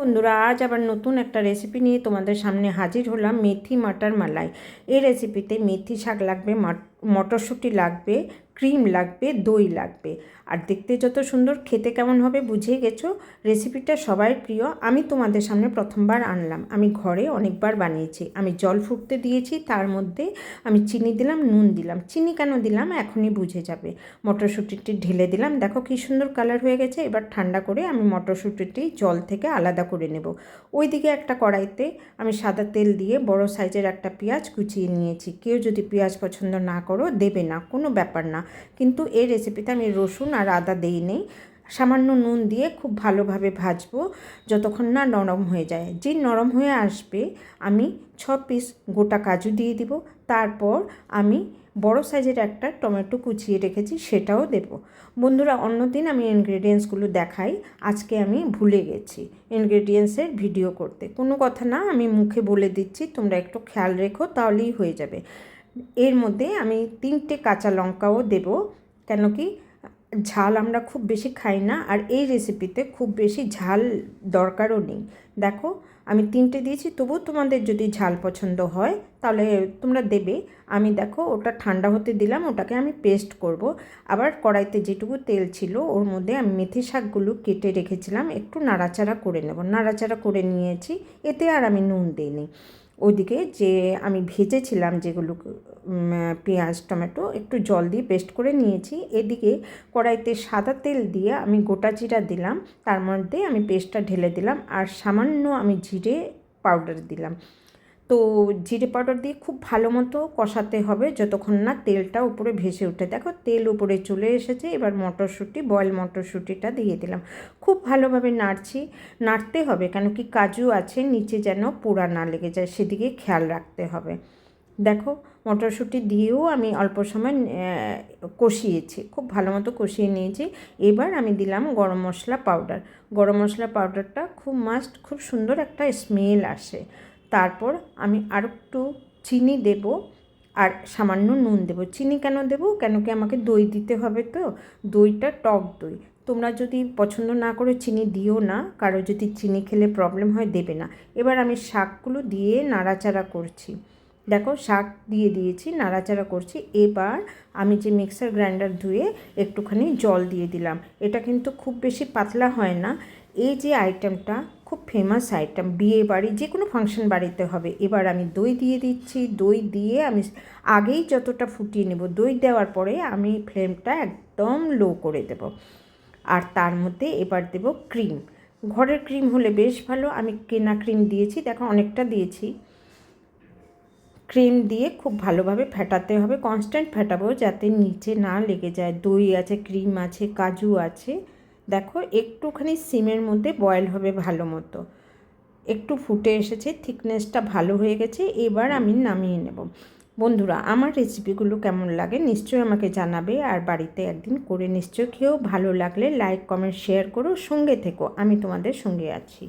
বন্ধুরা, আজ আবার নতুন একটা রেসিপি নিয়ে তোমাদের সামনে হাজির হলাম। মেথি মাটার মালাই। এই রেসিপিতে মেথি শাক লাগবে, মটরশুঁটি লাগবে, ক্রিম লাগবে, দই লাগবে। আর দেখতে যত সুন্দর, খেতে কেমন হবে বুঝেই গেছো। রেসিপিটা সবার প্রিয়। আমি তোমাদের সামনে প্রথমবার আনলাম। আমি ঘরে অনেকবার বানিয়েছি। আমি জল ফুটতে দিয়েছি, তার মধ্যে আমি চিনি দিলাম, নুন দিলাম। চিনি কেন দিলাম এখনই বুঝে যাবে। মটরশুঁটিটি ঢেলে দিলাম, দেখো কী সুন্দর কালার হয়ে গেছে। এবার ঠান্ডা করে আমি মটরশুঁটিটি জল থেকে আলাদা করে নেব। ওইদিকে একটা কড়াইতে আমি সাদা তেল দিয়ে বড় সাইজের একটা পেঁয়াজ কুচিয়ে নিয়েছি। কেউ যদি পেঁয়াজ পছন্দ না করো দেবে না, কোনো ব্যাপার না। কিন্তু এই রেসিপিতে আমি রসুন আর আদা দিই নেই। সামান্য নুন দিয়ে খুব ভালোভাবে ভাজবো যতক্ষণ না নরম হয়ে যায়। যে নরম হয়ে আসবে আমি 6 পিস গোটা কাজু দিয়ে দিব। তারপর আমি বড় সাইজের একটা টমেটো কুচিয়ে রেখেছি, সেটাও দেব। বন্ধুরা, অন্যদিন আমি ইনগ্রেডিয়েন্টসগুলো দেখাই, আজকে আমি ভুলে গেছি ইনগ্রেডিয়েন্টসের ভিডিও করতে। কোনো কথা না, আমি মুখে বলে দিচ্ছি, তোমরা একটু খেয়াল রেখো, তাহলেই হয়ে যাবে। এর মধ্যে আমি 3টে কাঁচা লঙ্কাও দেব, কেন কি ঝাল আমরা খুব বেশি খাই না, আর এই রেসিপিতে খুব বেশি ঝাল দরকারও নেই। দেখো আমি 3টে দিয়েছি, তবু তোমাদের যদি ঝাল পছন্দ হয় তাহলে তোমরা দেবে। আমি দেখো ওটা ঠান্ডা হতে দিলাম, ওটাকে আমি পেস্ট করব। আবার কড়াইতে যেটুকু তেল ছিল ওর মধ্যে আমি মেথি শাকগুলো কেটে রেখেছিলাম, একটু নাড়াচাড়া করে নেব। নাড়াচাড়া করে নিয়েছি, এতে আর আমি নুন দিইনি। ওইদিকে যে আমি ভেজেছিলাম যেগুলো পেঁয়াজ টমেটো, একটু জল দিয়ে পেস্ট করে নিয়েছি। এদিকে কড়াইতে সাদা তেল দিয়ে আমি গোটা জিরা দিলাম, তার মধ্যে আমি পেস্টটা ঢেলে দিলাম, আর সামান্য আমি জিরে পাউডার দিলাম। তো জিরে পাউডার দিয়ে খুব ভালো মতো কষাতে হবে যতক্ষণ না তেলটা উপরে ভেসে ওঠে। দেখো তেল উপরে চলে এসেছে। এবার মটরশুঁটি, বয়েল মটরশুঁটিটা দিয়ে দিলাম। খুব ভালোভাবে নাড়তে হবে, কেন কি কাজু আছে, নিচে যেন পোড়া না লেগে যায়, সেদিকে খেয়াল রাখতে হবে। দেখো মটরশুঁটি দিয়েও আমি অল্প সময় কষিয়েছি, খুব ভালো মতো কষিয়ে নিয়েছি। এবার আমি দিলাম গরম মশলা পাউডার। গরম মশলা পাউডারটা খুব মাস্ট, খুব সুন্দর একটা স্মেল আসে। তারপর আমি আর একটু চিনি দেব, আর সামান্য নুন দেব। চিনি কেন দেব, কেন কি আমাকে দই দিতে হবে, তো দইটা টক দই। তোমরা যদি পছন্দ না করে চিনি দিও না, কারো যদি চিনি খেলে প্রবলেম হয় দেবে না। এবার আমি শাকগুলো দিয়ে নাড়াচাড়া করছি। দেখো শাক দিয়ে দিয়েছি, নাড়াচাড়া করছি। এবার আমি যে মিক্সার গ্রাইন্ডার ধুয়ে একটুখানি জল দিয়ে দিলাম। এটা কিন্তু খুব বেশি পাতলা হয় না। এই যে আইটেমটা খুব ফেমাস আইটেম, বিয়ে বাড়ি যে কোনো ফাংশন বাড়িতে হবে। এবার আমি দই দিয়ে দিচ্ছি। দই দিয়ে আমি আগেই যতটা ফুটিয়ে নেব, দই দেওয়ার পরে আমি ফ্লেমটা একদম লো করে দেব। আর তার মধ্যে এবার দেব ক্রিম। ঘরের ক্রিম হলে বেশ ভালো, আমি কেনা ক্রিম দিয়েছি, দেখো অনেকটা দিয়েছি। ক্রিম দিয়ে খুব ভালোভাবে ফেটাতে হবে, কনস্ট্যান্ট ফেটাবো যাতে নিচে না লেগে যায়। দই আছে, ক্রিম আছে, কাজু আছে। দেখো একটুখানি সিমের মধ্যে বয়েল হবে ভালো মতো। একটু ফুটে এসেছে, থিকনেসটা ভালো হয়ে গেছে। এবার আমি নামিয়ে নেব। বন্ধুরা, আমার রেসিপিগুলো কেমন লাগে নিশ্চয়ই আমাকে জানাবে, আর বাড়িতে একদিন করে নিশ্চয় খেয়েও ভালো লাগলে লাইক কমেন্ট শেয়ার করো, সঙ্গে থেকো, আমি তোমাদের সঙ্গে আছি।